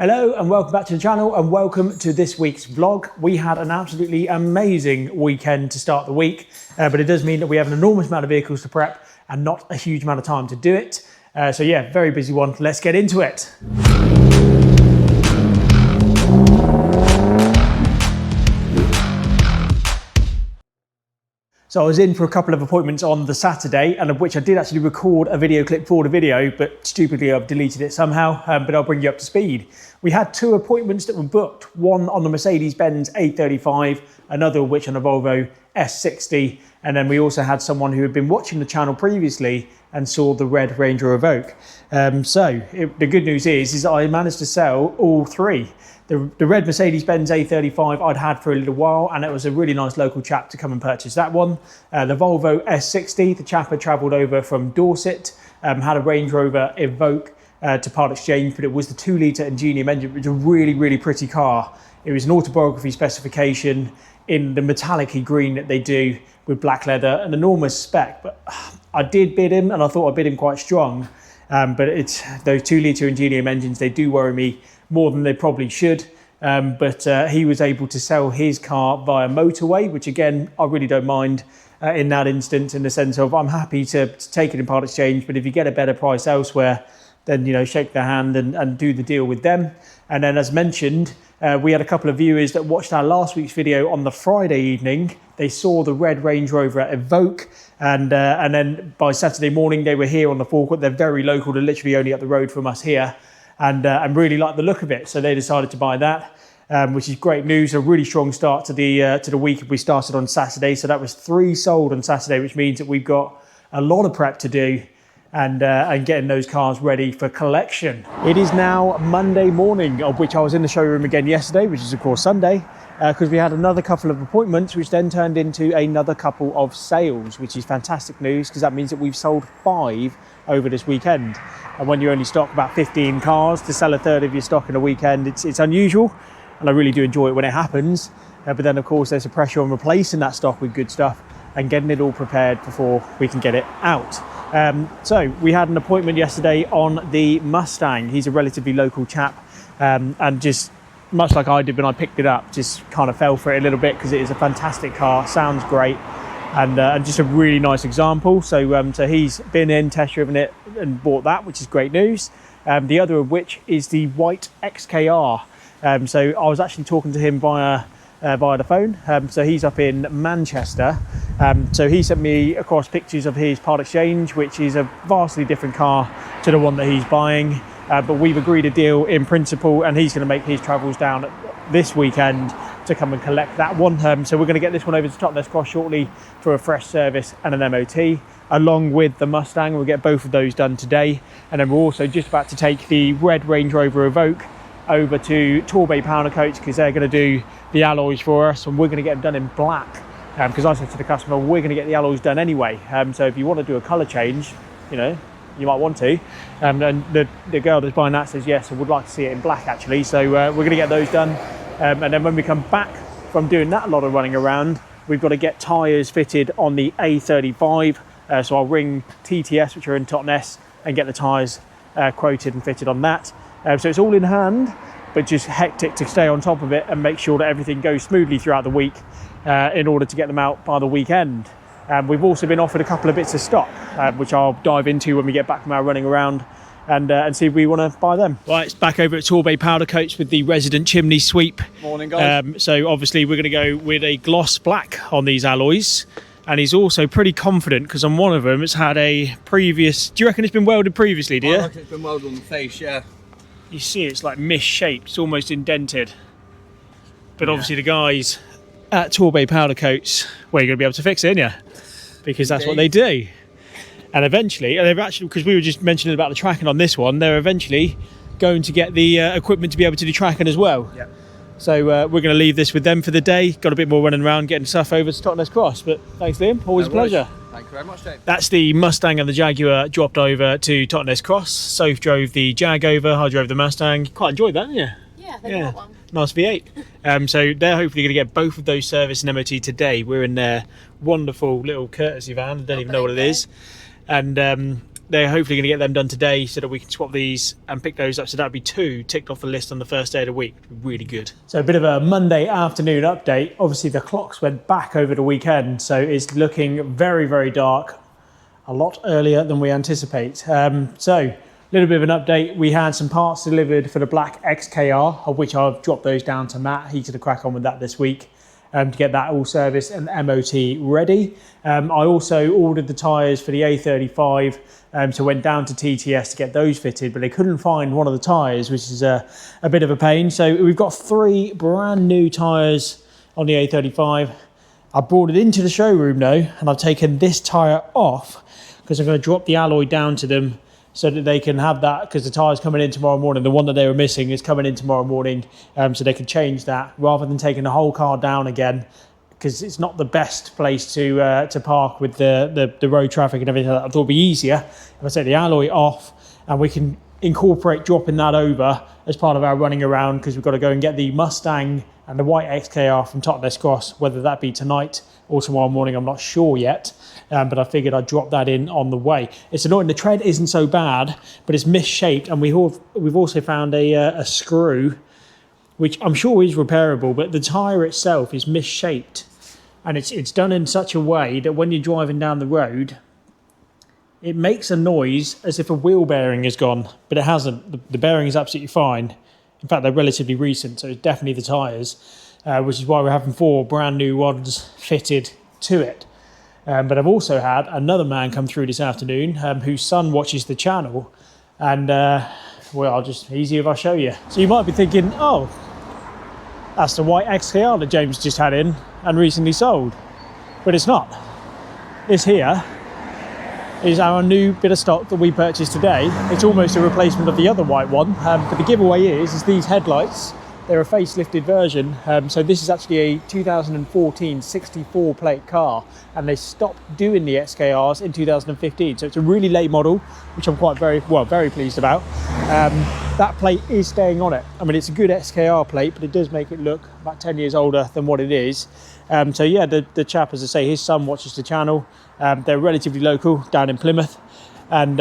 Hello and welcome back to the channel and welcome to this week's vlog. We had an absolutely amazing weekend to start the week, but it does mean that we have an enormous amount of vehicles to prep and not a huge amount of time to do it. So yeah, very busy one. Let's get into it. So I was in for a couple of appointments on the Saturday, and of which I did actually record a video clip for the video, but stupidly I've deleted it somehow, but I'll bring you up to speed. We had two appointments that were booked, one on the Mercedes-Benz A35, another of which on a Volvo S60, and then we also had someone who had been watching the channel previously and saw the red Range Rover Evoque. The good news is I managed to sell all three. The red Mercedes-Benz A35 I'd had for a little while, and it was a really nice local chap to come and purchase that one. The Volvo S60, the chap had travelled over from Dorset, had a Range Rover Evoque to part exchange, but it was the 2-litre Ingenium engine, which was a really, really pretty car. It was an autobiography specification in the metallic-y green that they do with black leather, an enormous spec, but I did bid him, and I thought I bid him quite strong. But it's those 2-litre Ingenium engines, they do worry me more than they probably should. But he was able to sell his car via motorway, which again, I really don't mind in that instance, in the sense of I'm happy to take it in part exchange, but if you get a better price elsewhere, then, you know, shake their hand and do the deal with them. And then as mentioned, we had a couple of viewers that watched our last week's video on the Friday evening. They saw the red Range Rover Evoque, and then by Saturday morning, they were here on the forecourt. They're very local, they're literally only up the road from us here, and really like the look of it. So they decided to buy that, which is great news. A really strong start to the week. We started on Saturday, so that was 3 sold on Saturday, which means that we've got a lot of prep to do and getting those cars ready for collection. It is now Monday morning, of which I was in the showroom again yesterday, which is of course Sunday, because we had another couple of appointments, which then turned into another couple of sales, which is fantastic news, because that means that we've sold 5 over this weekend. And when you only stock about 15 cars, to sell a third of your stock in a weekend, it's unusual, and I really do enjoy it when it happens. But then of course there's a pressure on replacing that stock with good stuff and getting it all prepared before we can get it out. So we had an appointment yesterday on the Mustang. He's a relatively local chap, and just much like I did when I picked it up, just kind of fell for it a little bit because it is a fantastic car, sounds great, and just a really nice example. So he's been in, test driven it and bought that, which is great news. The other of which is the white XKR. So I was actually talking to him via the phone. So he's up in Manchester. So he sent me across pictures of his part exchange, which is a vastly different car to the one that he's buying. But we've agreed a deal in principle, and he's going to make his travels down this weekend to come and collect that one. So we're going to get this one over to Totnes Cross shortly for a fresh service and an MOT, along with the Mustang. We'll get both of those done today. And then we're also just about to take the red Range Rover Evoque over to Torbay Powder Coats, because they're going to do the alloys for us, and we're going to get them done in black, because I said to the customer, we're going to get the alloys done anyway, so if you want to do a colour change, you know, you might want to. And the girl that's buying that says yes, I would like to see it in black actually. So we're going to get those done, and then when we come back from doing that, a lot of running around, we've got to get tyres fitted on the A35. So I'll ring TTS, which are in Totnes, and get the tyres quoted and fitted on that. So it's all in hand, but just hectic to stay on top of it and make sure that everything goes smoothly throughout the week in order to get them out by the weekend. We've also been offered a couple of bits of stock, which I'll dive into when we get back from our running around and see if we want to buy them. Right, it's back over at Torbay Powder Coats with the resident chimney sweep. Morning, guys. So obviously we're going to go with a gloss black on these alloys. And he's also pretty confident because on one of them it's had a previous... Do you reckon it's been welded previously, do you? I reckon it's been welded on the face, yeah. You see it's like misshaped, it's almost indented. But yeah, obviously the guys at Torbay Powder Coats, well, you're going to be able to fix it, aren't you? Because that's what they do. And eventually, and they've actually, because we were just mentioning about the tracking on this one, they're eventually going to get the equipment to be able to do tracking as well. Yeah. So we're going to leave this with them for the day. Got a bit more running around, getting stuff over to Totnes Cross. But thanks, Liam. Always a pleasure. Thank you very much, Dave. That's the Mustang and the Jaguar dropped over to Totnes Cross. Soph drove the Jag over, I drove the Mustang. Quite enjoyed that, didn't you? Yeah, they got one. Nice V8. So they're hopefully going to get both of those service and MOT today. We're in their wonderful little courtesy van. I don't even know what it is. And they're hopefully going to get them done today so that we can swap these and pick those up. So that'd be 2 ticked off the list on the first day of the week. Really good. So a bit of a Monday afternoon update. Obviously the clocks went back over the weekend, so it's looking very, very dark, a lot earlier than we anticipate. So a little bit of an update. We had some parts delivered for the black XKR, of which I've dropped those down to Matt. He's going to crack on with that this week. To get that all serviced and MOT ready. I also ordered the tyres for the A35, so went down to TTS to get those fitted, but they couldn't find one of the tyres, which is a bit of a pain. So we've got 3 brand new tyres on the A35. I brought it into the showroom though, and I've taken this tyre off because I'm going to drop the alloy down to them so that they can have that, because the tyre's coming in tomorrow morning. The one that they were missing is coming in tomorrow morning, so they can change that rather than taking the whole car down again, because it's not the best place to park with the road traffic and everything like that. I thought it'd be easier if I take the alloy off and we can incorporate dropping that over as part of our running around, because we've got to go and get the Mustang and the white XKR from Totnes Cross, whether that be tonight or tomorrow morning, I'm not sure yet. But I figured I'd drop that in on the way. It's annoying, the tread isn't so bad, but it's misshaped, and we've also found a screw, which I'm sure is repairable, but the tyre itself is misshaped, and it's done in such a way that when you're driving down the road, it makes a noise as if a wheel bearing is gone, but it hasn't. The bearing is absolutely fine. In fact, they're relatively recent, so it's definitely the tyres, which is why we're having 4 brand new ones fitted to it. But I've also had another man come through this afternoon whose son watches the channel, and well, easier if I show you. So you might be thinking, oh, that's the white XKR that James just had in and recently sold, but it's not. This here is our new bit of stock that we purchased today. It's almost a replacement of the other white one, but the giveaway is these headlights. They're a facelifted version, so this is actually a 2014 64 plate car, and they stopped doing the XKRs in 2015, so it's a really late model, which I'm very pleased about. That plate is staying on it. I mean, it's a good XKR plate, but it does make it look about 10 years older than what it is. So yeah, the chap, as I say, his son watches the channel. They're relatively local, down in Plymouth. And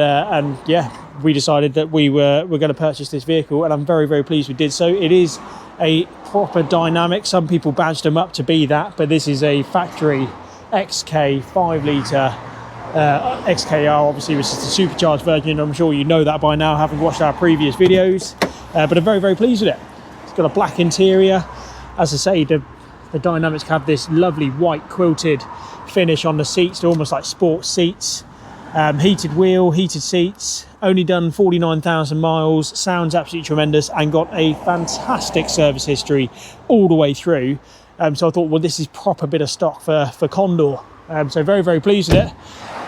yeah, we decided that we're going to purchase this vehicle, and I'm very, very pleased we did so. It is a proper dynamic. Some people badged them up to be that, but this is a factory XK 5 litre XKR, obviously, which is the supercharged version. I'm sure you know that by now, having watched our previous videos, but I'm very, very pleased with it. It's got a black interior. As I say, the dynamics have this lovely white quilted finish on the seats. They're almost like sports seats. Heated wheel, heated seats, only done 49,000 miles, sounds absolutely tremendous, and got a fantastic service history all the way through. So I thought, well, this is proper bit of stock for Condor. So very, very pleased with it.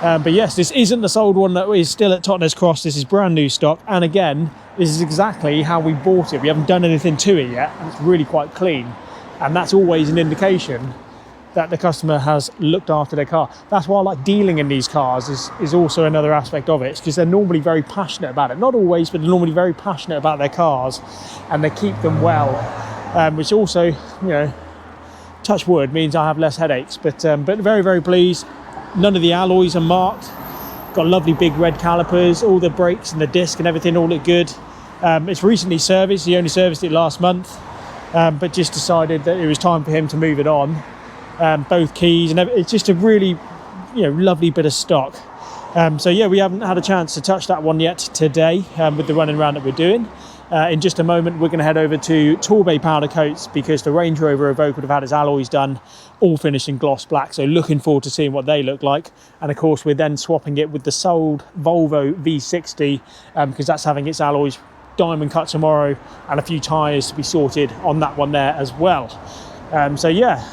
But yes, this isn't the sold one that is still at Totnes Cross. This is brand new stock, and again, this is exactly how we bought it. We haven't done anything to it yet, and it's really quite clean, and that's always an indication that the customer has looked after their car. That's why I like dealing in these cars, is also another aspect of it, because they're normally very passionate about it. Not always, but they're normally very passionate about their cars, and they keep them well, which also, you know, touch wood, means I have less headaches. But very, very pleased. None of the alloys are marked. Got lovely big red calipers, all the brakes and the disc and everything all look good. It's recently serviced. He only serviced it last month, but just decided that it was time for him to move it on. Both keys, and it's just a really, you know, lovely bit of stock. So yeah, we haven't had a chance to touch that one yet today with the running around that we're doing. In just a moment, we're going to head over to Torbay Powder Coats, because the Range Rover Evoque would have had its alloys done, all finished in gloss black. So looking forward to seeing what they look like. And of course, we're then swapping it with the sold Volvo V60, because that's having its alloys diamond cut tomorrow, and a few tyres to be sorted on that one there as well. So yeah,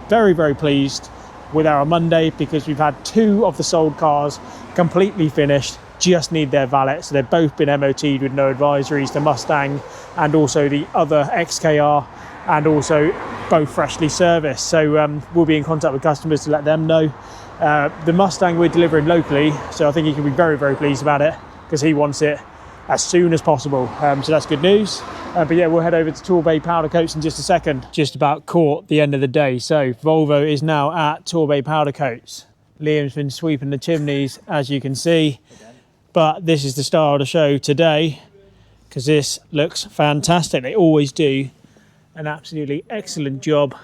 very, very pleased with our Monday, because we've had 2 of the sold cars completely finished, just need their valet. So they've both been MOT'd with no advisories, the Mustang and also the other XKR, and also both freshly serviced. So we'll be in contact with customers to let them know. The Mustang we're delivering locally, so I think he can be very, very pleased about it, because he wants it as soon as possible. So that's good news. But yeah, we'll head over to Torbay Powder Coats in just a second. Just about caught the end of the day. So Volvo is now at Torbay Powder Coats. Liam's been sweeping the chimneys, as you can see. but this is the star of the show today because this looks fantastic. They always do an absolutely excellent job.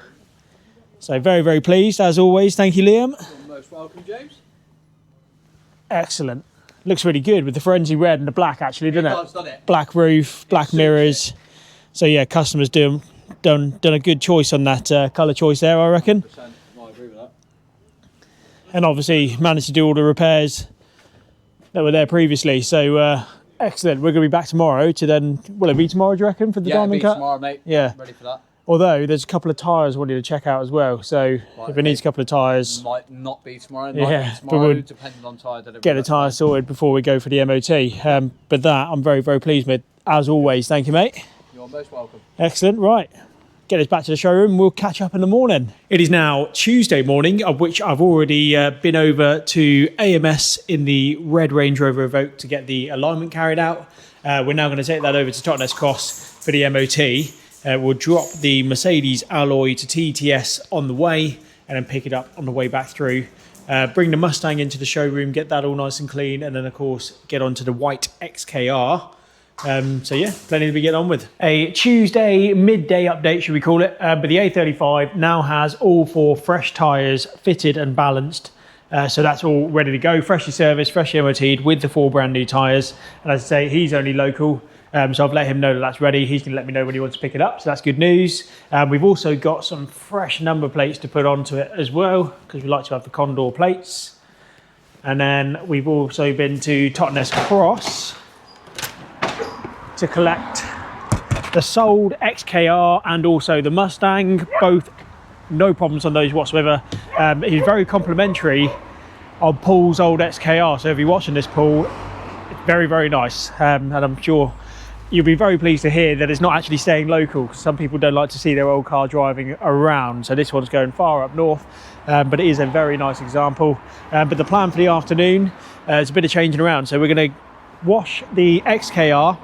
So very, very pleased as always. Thank you, Liam. You're most welcome, James. Excellent. Looks really good with the frenzy red and the black, actually, doesn't it? Doesn't it? Black roof, black mirrors. So yeah, customers done a good choice on that colour choice there, I reckon. 100%. I agree with that. And obviously managed to do all the repairs that were there previously. So excellent. We're going to be back tomorrow to then, will it be tomorrow, do you reckon, for the diamond cut? Tomorrow, mate. Yeah. Ready for that. Although there's a couple of tyres I wanted to check out as well. So if it needs a couple of tyres, Might not be tomorrow. Yeah, Might be but tomorrow, we'll depending on tyre delivery. get the tyres sorted before we go for the MOT. But that I'm very, very pleased with, as always. Thank you, mate. You're most welcome. Excellent. Right. Get us back to the showroom. We'll catch up in the morning. It is now Tuesday morning, of which I've already been over to AMS in the red Range Rover Evoque to get the alignment carried out. We're now going to take that over to Totnes Cross for the MOT. We'll drop the Mercedes alloy to TTS on the way and then pick it up on the way back through. Bring the Mustang into the showroom, get that all nice and clean, and then of course get onto the white XKR. So yeah, plenty to be getting on with. A Tuesday midday update, should we call it? But the A35 now has all 4 fresh tyres fitted and balanced. So that's all ready to go, freshly serviced, freshly MOT'd with the 4 brand new tyres. And as I say, he's only local. So I've let him know that that's ready. He's going to let me know when he wants to pick it up. So that's good news. We've also got some fresh number plates to put onto it as well, because we like to have the Condor plates. And then we've also been to Totnes Cross to collect the sold XKR and also the Mustang. Both no problems on those whatsoever. He's very complimentary on Paul's old XKR. So if you're watching this, Paul, it's very, very nice. And I'm sure you'll be very pleased to hear that it's not actually staying local. Some people don't like to see their old car driving around. So this one's going far up north, but it is a very nice example. But the plan for the afternoon is a bit of changing around. So we're going to wash the XKR,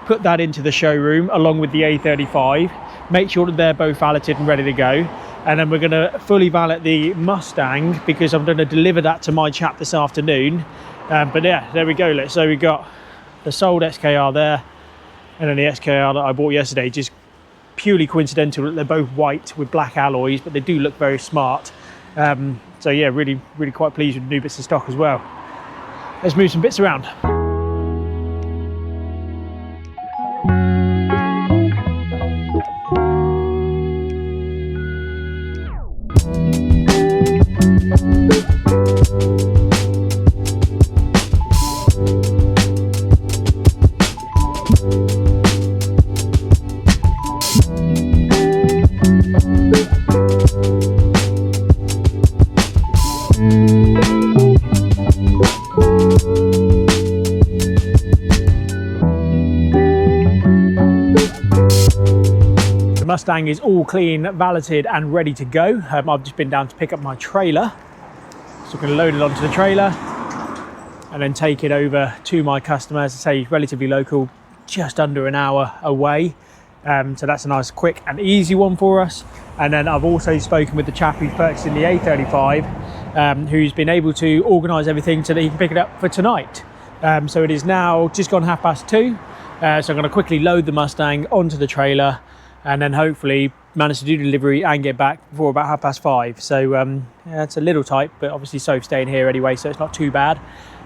put that into the showroom along with the A35, make sure that they're both valeted and ready to go. And then we're going to fully valet the Mustang because I'm going to deliver that to my chap this afternoon. But yeah, there we go. So we've got the sold XKR there, and then the XKR that I bought yesterday. Just purely coincidental that they're both white with black alloys, but they do look very smart. So yeah, really, really quite pleased with the new bits of stock as well. Let's move some bits around. Mustang is all clean, valeted and ready to go. I've just been down to pick up my trailer. So I'm going to load it onto the trailer and then take it over to my customer. As I say, relatively local, just under an hour away. So that's a nice quick and easy one for us. And then I've also spoken with the chap who's purchasing the A35, who's been able to organise everything so that he can pick it up for tonight. So it is now just gone 2:30. So I'm going to quickly load the Mustang onto the trailer and then hopefully manage to do delivery and get back before about 5:30. So yeah, it's a little tight, but obviously Soph's staying here anyway, so it's not too bad.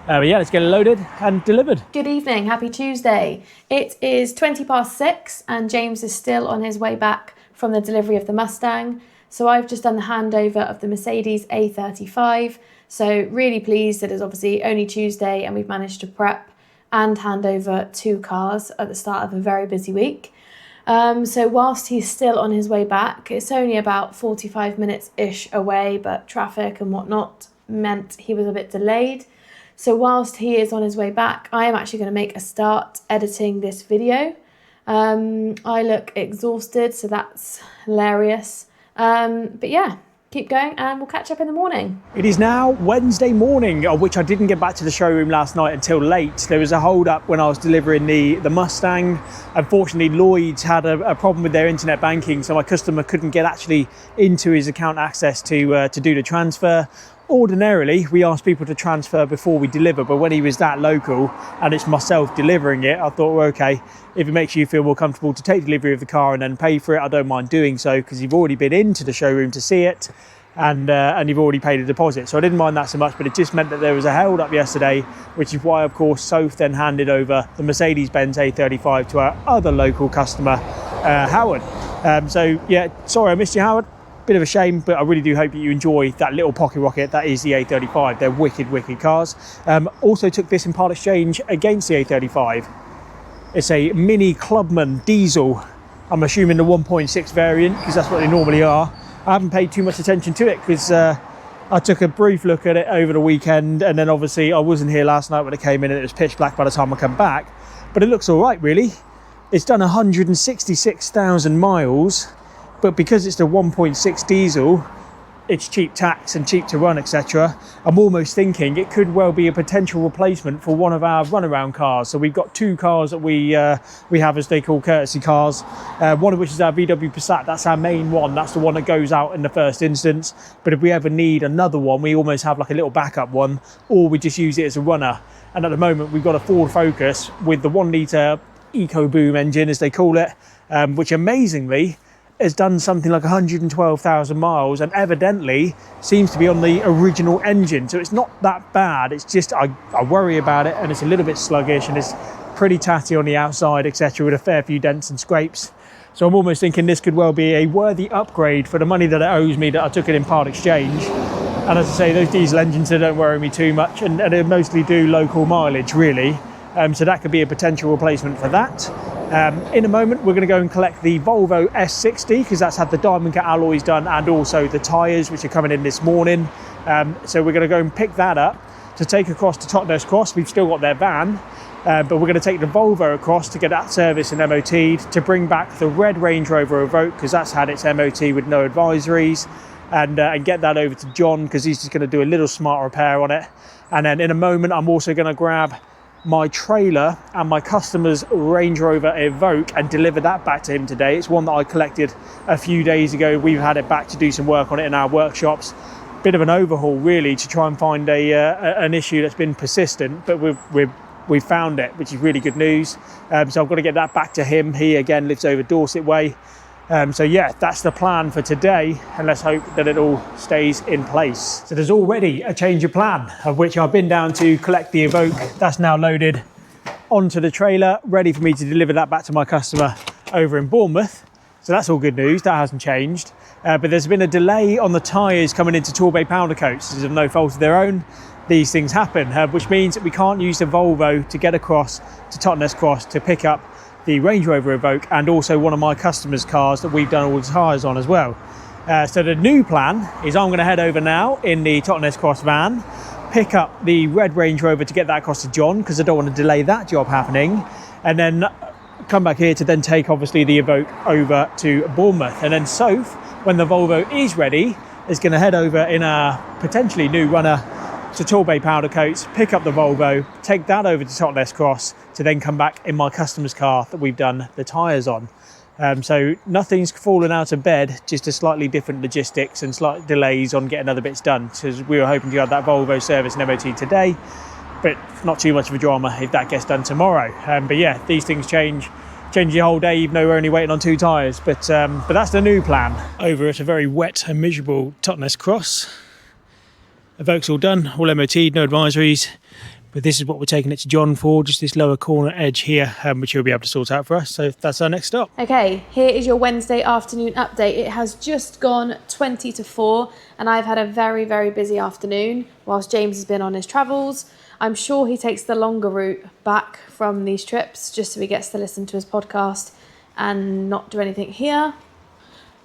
But yeah, let's get it loaded and delivered. Good evening, happy Tuesday. It is 6:20 and James is still on his way back from the delivery of the Mustang. So I've just done the handover of the Mercedes A35. So really pleased that it's obviously only Tuesday and we've managed to prep and hand over 2 cars at the start of a very busy week. So whilst he's still on his way back, it's only about 45 minutes-ish away, but traffic and whatnot meant he was a bit delayed. So whilst he is on his way back, I am actually going to make a start editing this video. I look exhausted, so that's hilarious. But yeah, keep going and we'll catch up in the morning. It is now Wednesday morning, of which I didn't get back to the showroom last night until late. There was a hold up when I was delivering the Mustang. Unfortunately, Lloyd's had a problem with their internet banking, so my customer couldn't get actually into his account access to do the transfer. ordinarily we ask people to transfer before we deliver, but when he was that local and it's myself delivering it, I thought, well, okay, if it makes you feel more comfortable to take delivery of the car and then pay for it, I don't mind doing so, because you've already been into the showroom to see it, and you've already paid a deposit. So I didn't mind that so much, but it just meant that there was a hold up yesterday, which is why, of course, Soph then handed over the Mercedes-Benz A35 to our other local customer, Howard. So yeah, sorry I missed you, Howard. Bit of a shame, but I really do hope that you enjoy that little pocket rocket that is the A35. They're wicked cars. Also took this in part exchange against the A35. It's a Mini Clubman diesel. I'm assuming the 1.6 variant, because that's what they normally are. I haven't paid too much attention to it because I took a brief look at it over the weekend, and then obviously I wasn't here last night when it came in and it was pitch black by the time I come back. But it looks all right, really. It's done 166,000 miles. But because it's the 1.6 diesel, it's cheap tax and cheap to run, etc. I'm almost thinking it could well be a potential replacement for one of our runaround cars. So we've got two cars that we have, as they call, courtesy cars. One of which is our VW Passat. That's our main one. That's the one that goes out in the first instance. But if we ever need another one, we almost have like a little backup one, or we just use it as a runner. And at the moment, we've got a Ford Focus with the 1 litre EcoBoom engine, as they call it, which amazingly has done something like 112,000 miles and evidently seems to be on the original engine. So it's not that bad. It's just I worry about it, and it's a little bit sluggish and it's pretty tatty on the outside, etc., with a fair few dents and scrapes. So I'm almost thinking this could well be a worthy upgrade for the money that it owes me that I took it in part exchange. And as I say, those diesel engines, they don't worry me too much, and they mostly do local mileage, really. So that could be a potential replacement for that. In a moment, we're going to go and collect the Volvo S60, because that's had the diamond cut alloys done and also the tyres, which are coming in this morning. So we're going to go and pick that up to take across to Totnes Cross. We've still got their van, but we're going to take the Volvo across to get that service and MOT'd, to bring back the red Range Rover Evoque, because that's had its MOT with no advisories, and get that over to John, because he's just going to do a little smart repair on it. And then in a moment, I'm also going to grab my trailer and my customer's Range Rover Evoque and deliver that back to him today. It's one that I collected a few days ago. We've had it back to do some work on it in our workshops. Bit of an overhaul, really, to try and find an issue that's been persistent, but we've found it, which is really good news. So I've got to get that back to him. He again lives over Dorset way. So yeah, that's the plan for today, and let's hope that it all stays in place. So there's already a change of plan, of which I've been down to collect the Evoque. That's now loaded onto the trailer, ready for me to deliver that back to my customer over in Bournemouth. So that's all good news, that hasn't changed. But there's been a delay on the tyres coming into Torbay powder coats. This is of no fault of their own. These things happen, which means that we can't use the Volvo to get across to Totnes Cross to pick up the Range Rover Evoque, and also one of my customers' cars that we've done all the tyres on as well. So the new plan is I'm going to head over now in the Totnes Cross van, pick up the red Range Rover to get that across to John, because I don't want to delay that job happening, and then come back here to then take obviously the Evoque over to Bournemouth. And then Soph, when the Volvo is ready, is going to head over in a potentially new runner to Torbay powder coats, pick up the Volvo, take that over to Totnes Cross, to then come back in my customer's car that we've done the tyres on. So nothing's fallen out of bed, just a slightly different logistics and slight delays on getting other bits done. So we were hoping to have that Volvo service and MOT today, but not too much of a drama if that gets done tomorrow. But yeah, these things change your whole day, even though we're only waiting on two tyres. But that's the new plan. Over at a very wet and miserable Totnes Cross. Evoque's all done, all MOT'd, no advisories. But this is what we're taking it to John for, just this lower corner edge here, which he'll be able to sort out for us. So that's our next stop. Okay, here is your Wednesday afternoon update. It has just gone 20 to 4, and I've had a very, very busy afternoon whilst James has been on his travels. I'm sure he takes the longer route back from these trips, just so he gets to listen to his podcast and not do anything here.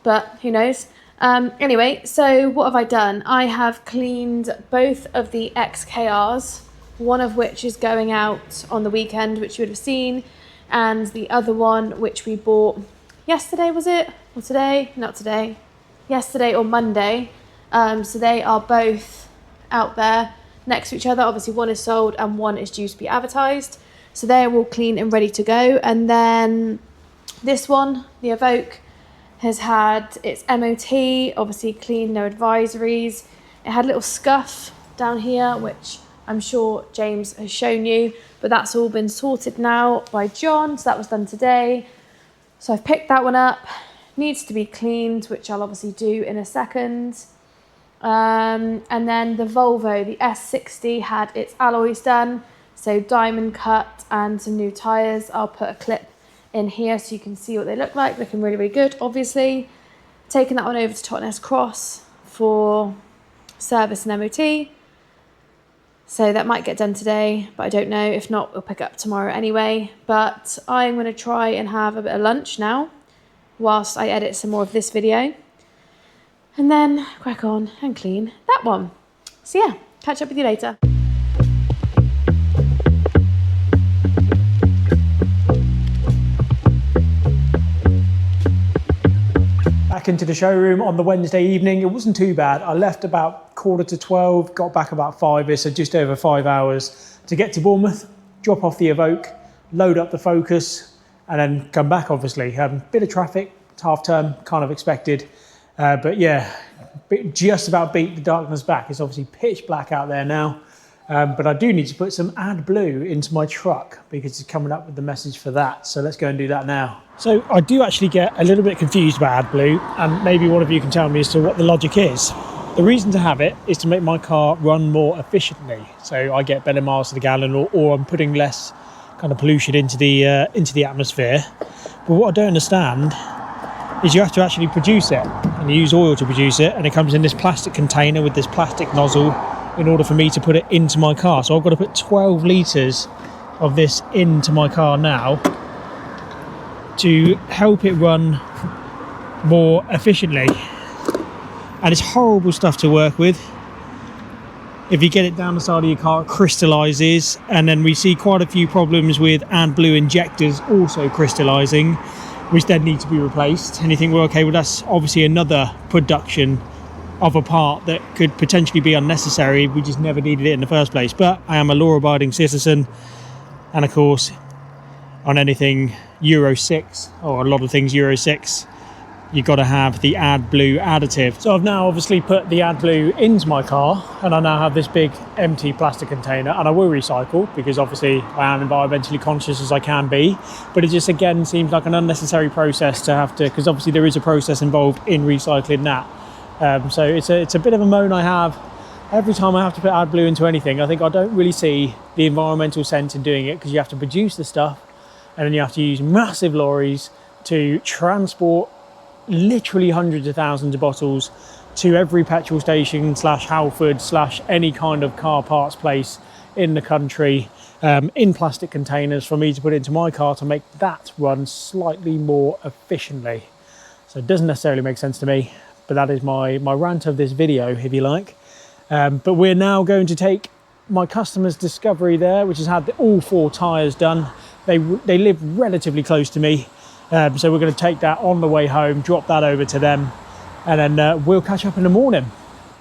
But who knows? Anyway, so what have I done? I have cleaned both of the XKRs, one of which is going out on the weekend, which you would have seen, and the other one, which we bought yesterday, was it? Or today? Not today. Yesterday or Monday. So they are both out there next to each other. Obviously, one is sold and one is due to be advertised. So they're all clean and ready to go. And then this one, the Evoque, has had its MOT, obviously clean, no advisories. It had a little scuff down here, which I'm sure James has shown you, but that's all been sorted now by John, so that was done today. So I've picked that one up. Needs to be cleaned, which I'll obviously do in a second. And then the Volvo, the S60, had its alloys done, so diamond cut and some new tyres. I'll put a clip in here so you can see what they look like. Looking really, really good, obviously. Taking that one over to Totnes Cross for service and MOT. So that might get done today, but I don't know. If not, we'll pick it up tomorrow anyway. But I'm going to try and have a bit of lunch now whilst I edit some more of this video. And then crack on and clean that one. So yeah, catch up with you later. Back into the showroom on the Wednesday evening. It wasn't too bad. I left about 11:45, got back about 5ish, so just over 5 hours to get to Bournemouth, drop off the Evoque, load up the Focus, and then come back, obviously. Bit of traffic, it's half term, kind of expected. But yeah, just about beat the darkness back. It's obviously pitch black out there now. But I do need to put some AdBlue into my truck because it's coming up with the message for that. So let's go and do that now. So I do actually get a little bit confused about AdBlue, and maybe one of you can tell me as to what the logic is. The reason to have it is to make my car run more efficiently. So I get better miles to the gallon, or I'm putting less kind of pollution into the atmosphere. But what I don't understand is you have to actually produce it, and you use oil to produce it, and it comes in this plastic container with this plastic nozzle in order for me to put it into my car. So I've got to put 12 litres of this into my car now to help it run more efficiently. And it's horrible stuff to work with. If you get it down the side of your car, it crystallises, and then we see quite a few problems with AdBlue injectors also crystallising, which then need to be replaced. And you think, well, okay, well, that's obviously another production of a part that could potentially be unnecessary. We just never needed it in the first place. But I am a law-abiding citizen, and of course, on anything Euro 6, or a lot of things Euro 6, you've got to have the AdBlue additive. So I've now obviously put the AdBlue into my car, and I now have this big empty plastic container, and I will recycle because obviously I am environmentally conscious as I can be, but it just again seems like an unnecessary process to have to, because obviously there is a process involved in recycling that. So it's a bit of a moan I have every time I have to put AdBlue into anything. I think I don't really see the environmental sense in doing it, because you have to produce the stuff and then you have to use massive lorries to transport literally hundreds of thousands of bottles to every petrol station / Halford / any kind of car parts place in the country, in plastic containers for me to put into my car to make that run slightly more efficiently. So it doesn't necessarily make sense to me, but that is my rant of this video, if you like. But we're now going to take my customer's Discovery there, which has had all 4 tyres done. They live relatively close to me. So we're going to take that on the way home, drop that over to them, and then we'll catch up in the morning.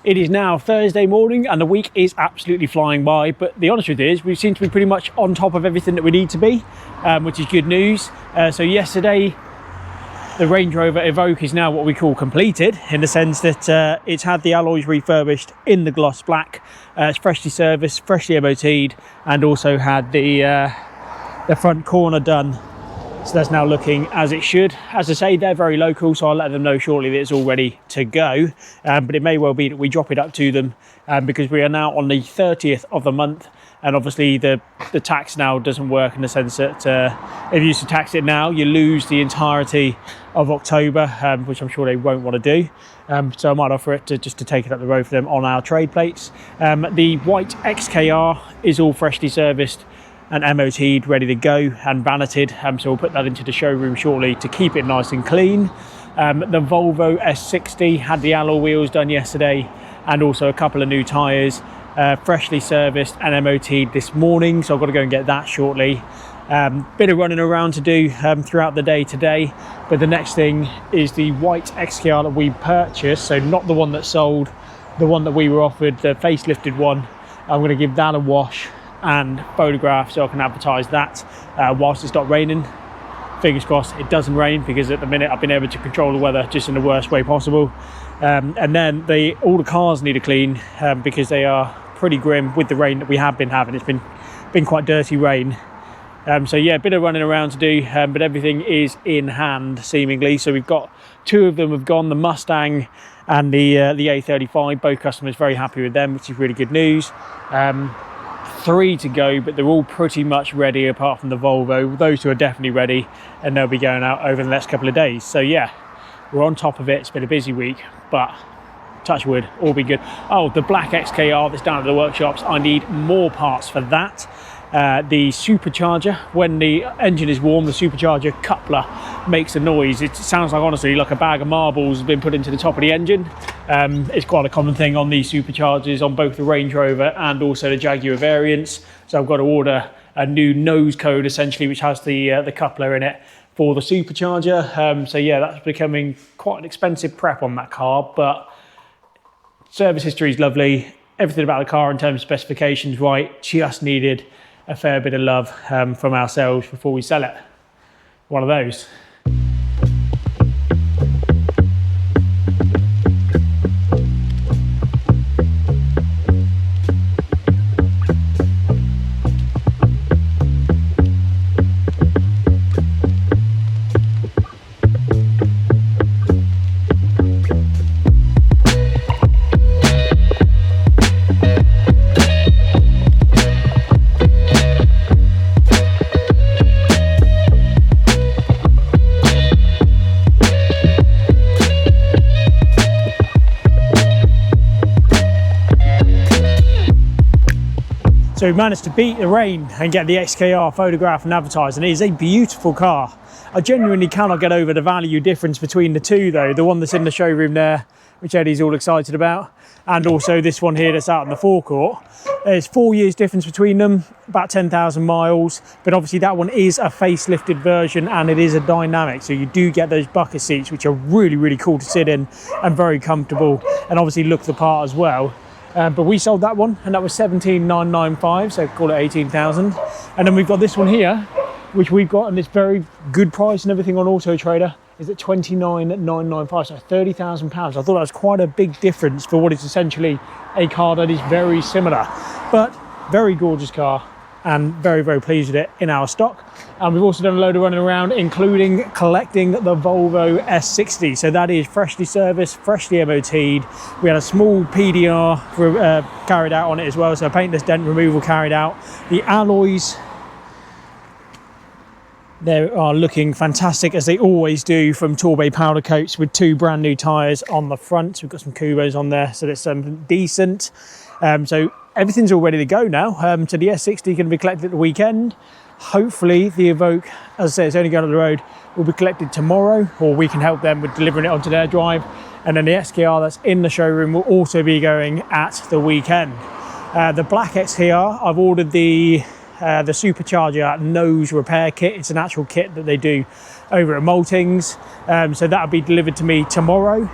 It is now Thursday morning and the week is absolutely flying by, but the honest truth is we seem to be pretty much on top of everything that we need to be, which is good news. So yesterday, the Range Rover Evoque is now what we call completed, in the sense that it's had the alloys refurbished in the gloss black, it's freshly serviced, freshly MOT'd, and also had the front corner done. So that's now looking as it should. As I say, they're very local, so I'll let them know shortly that it's all ready to go. But it may well be that we drop it up to them because we are now on the 30th of the month. And obviously the tax now doesn't work, in the sense that if you used to tax it now, you lose the entirety of October, which I'm sure they won't want to do. So I might offer it just to take it up the road for them on our trade plates. The white XKR is all freshly serviced and MOT'd, ready to go, and vaneted. So we'll put that into the showroom shortly to keep it nice and clean. The Volvo S60 had the alloy wheels done yesterday, and also a couple of new tyres, freshly serviced and MOT'd this morning. So I've got to go and get that shortly. Bit of running around to do throughout the day today. But the next thing is the white XKR that we purchased. So not the one that sold, the one that we were offered, the facelifted one. I'm going to give that a wash and photograph so I can advertise that whilst it's not raining fingers crossed it doesn't rain, because at the minute I've been able to control the weather just in the worst way possible. And then all the cars need to clean, because they are pretty grim with the rain that we have been having. It's been quite dirty rain. So yeah, a bit of running around to do, but everything is in hand seemingly. So we've got 2 of them have gone, the Mustang and the A35. Both customers very happy with them, which is really good news. 3 to go, but they're all pretty much ready apart from the Volvo. Those 2 are definitely ready, and they'll be going out over the next couple of days. So yeah, we're on top of it. It's been a busy week, but touch wood, all be good. Oh, the black XKR that's down at the workshops, I need more parts for that. The supercharger, when the engine is warm, the supercharger coupler makes a noise. It sounds like, honestly, like a bag of marbles has been put into the top of the engine. It's quite a common thing on these superchargers on both the Range Rover and also the Jaguar variants. So I've got to order a new nose code essentially, which has the coupler in it for the supercharger. So yeah, that's becoming quite an expensive prep on that car, but service history is lovely. Everything about the car in terms of specifications right. Just needed a fair bit of love from ourselves before we sell it. One of those. So we managed to beat the rain and get the XKR photographed and advertised, and it is a beautiful car. I genuinely cannot get over the value difference between the 2 though. The one that's in the showroom there, which Eddie's all excited about, and also this one here that's out in the forecourt. There's 4 years difference between them, about 10,000 miles, but obviously that one is a facelifted version and it is a dynamic, so you do get those bucket seats, which are really, really cool to sit in and very comfortable, and obviously look the part as well. But we sold that one, and that was 17,995, so call it 18,000. And then we've got this one here, which we've got, and it's very good price and everything on Auto Trader, is at 29,995, so £30,000. I thought that was quite a big difference for what is essentially a car that is very similar, but very gorgeous car, and very, very pleased with it in our stock. And we've also done a load of running around, including collecting the Volvo S60. So that is freshly serviced, freshly MOT'd. We had a small PDR carried out on it as well, so paintless dent removal carried out. The alloys, they are looking fantastic, as they always do, from Torbay powder coats with 2 brand new tyres on the front. So we've got some Kubos on there, so there's some decent. So everything's all ready to go now. So the S60 can be collected at the weekend. Hopefully the Evoque, as I say, it's only going up the road, will be collected tomorrow, or we can help them with delivering it onto their drive. And then the XKR that's in the showroom will also be going at the weekend. The black XKR, I've ordered the supercharger nose repair kit. It's an actual kit that they do over at Maltings. So that'll be delivered to me tomorrow,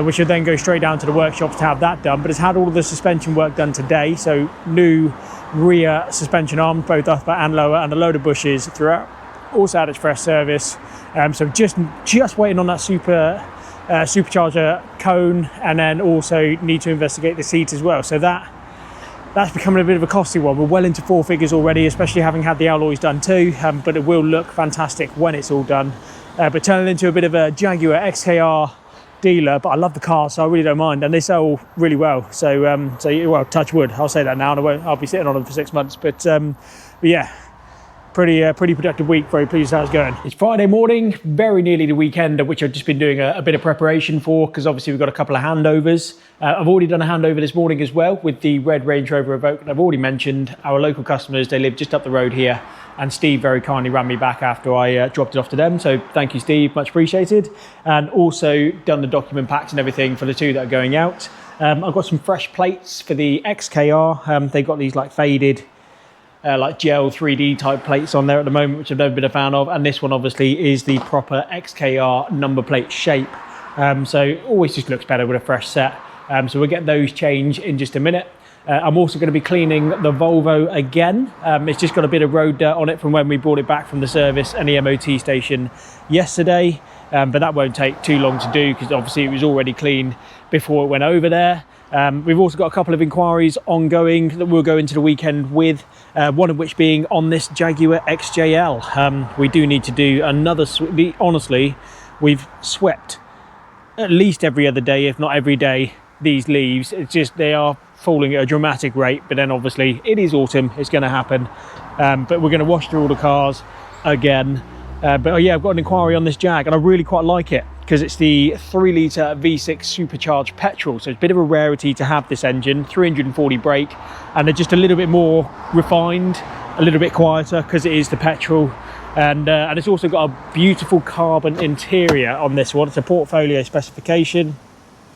which will then go straight down to the workshops to have that done. But it's had all of the suspension work done today, so new rear suspension arms, both upper and lower, and a load of bushes throughout. Also had its fresh service. So just waiting on that supercharger cone, and then also need to investigate the seat as well. So that's becoming a bit of a costly one. We're well into 4 figures already, especially having had the alloys done too, but it will look fantastic when it's all done. But turning into a bit of a Jaguar XKR dealer, but I love the car, so I really don't mind, and they sell really well. So well, touch wood, I'll say that now, and I'll be sitting on them for 6 months. But yeah, pretty productive week. Very pleased how it's going. It's Friday morning, very nearly the weekend, which I've just been doing a bit of preparation for, because obviously we've got a couple of handovers. I've already done a handover this morning as well with the red Range Rover Evoque, and I've already mentioned our local customers. They live just up the road here, and Steve very kindly ran me back after I dropped it off to them. So thank you, Steve, much appreciated. And also done the document packs and everything for the 2 that are going out. I've got some fresh plates for the XKR. They've got these like faded, like gel 3D type plates on there at the moment, which I've never been a fan of. And this one obviously is the proper XKR number plate shape. So always just looks better with a fresh set. So we'll get those changed in just a minute. I'm also going to be cleaning the Volvo again. It's just got a bit of road dirt on it from when we brought it back from the service and the MOT station yesterday. But that won't take too long to do because obviously it was already clean before it went over there. We've also got a couple of inquiries ongoing that we'll go into the weekend with, one of which being on this Jaguar XKR. We do need to do another honestly, we've swept at least every other day, if not every day, these leaves. It's just they are falling at a dramatic rate, but then obviously it is autumn, it's going to happen. But we're going to wash through all the cars again. But oh yeah, I've got an inquiry on this Jag and I really quite like it because it's the 3-litre V6 supercharged petrol, so it's a bit of a rarity to have this engine. 340 brake, and they're just a little bit more refined, a little bit quieter because it is the petrol. And it's also got a beautiful carbon interior on this one. It's a portfolio specification,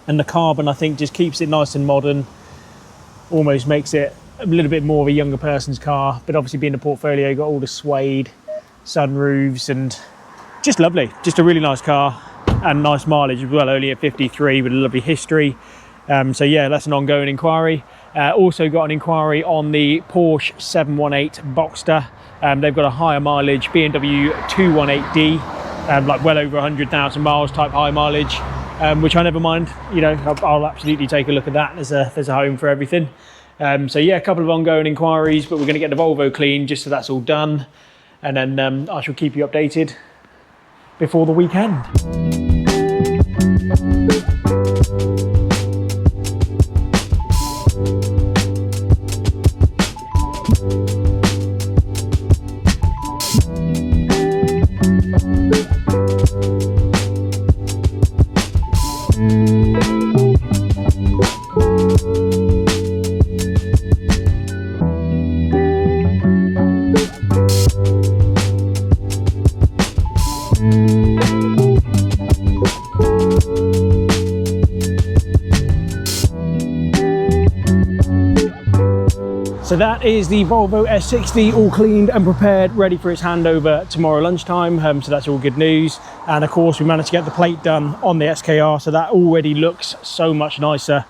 and the carbon I think just keeps it nice and modern, almost makes it a little bit more of a younger person's car. But obviously being a portfolio, got all the suede sunroofs and just lovely, just a really nice car and nice mileage as well, only at 53 with a lovely history. So yeah, that's an ongoing inquiry. Also got an inquiry on the Porsche 718 Boxster. They've got a higher mileage BMW 218D, like well over 100,000 miles type high mileage, which I never mind. You know, I'll absolutely take a look at that. There's a home for everything. So yeah, a couple of ongoing inquiries, but we're going to get the Volvo clean just so that's all done. And then I shall keep you updated before the weekend. So that is the Volvo S60 all cleaned and prepared, ready for its handover tomorrow lunchtime. So that's all good news. And of course we managed to get the plate done on the XKR, so that already looks so much nicer.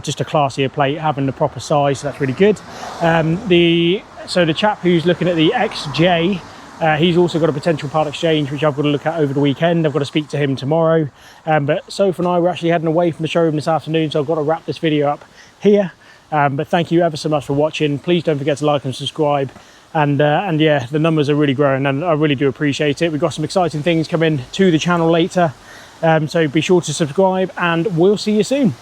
Just a classier plate, having the proper size, so that's really good. So the chap who's looking at the XJ, he's also got a potential part exchange which I've got to look at over the weekend. I've got to speak to him tomorrow. But Soph and I were actually heading away from the showroom this afternoon, so I've got to wrap this video up here. But thank you ever so much for watching. Please don't forget to like and subscribe. And yeah, the numbers are really growing and I really do appreciate it. We've got some exciting things coming to the channel later. So be sure to subscribe and we'll see you soon.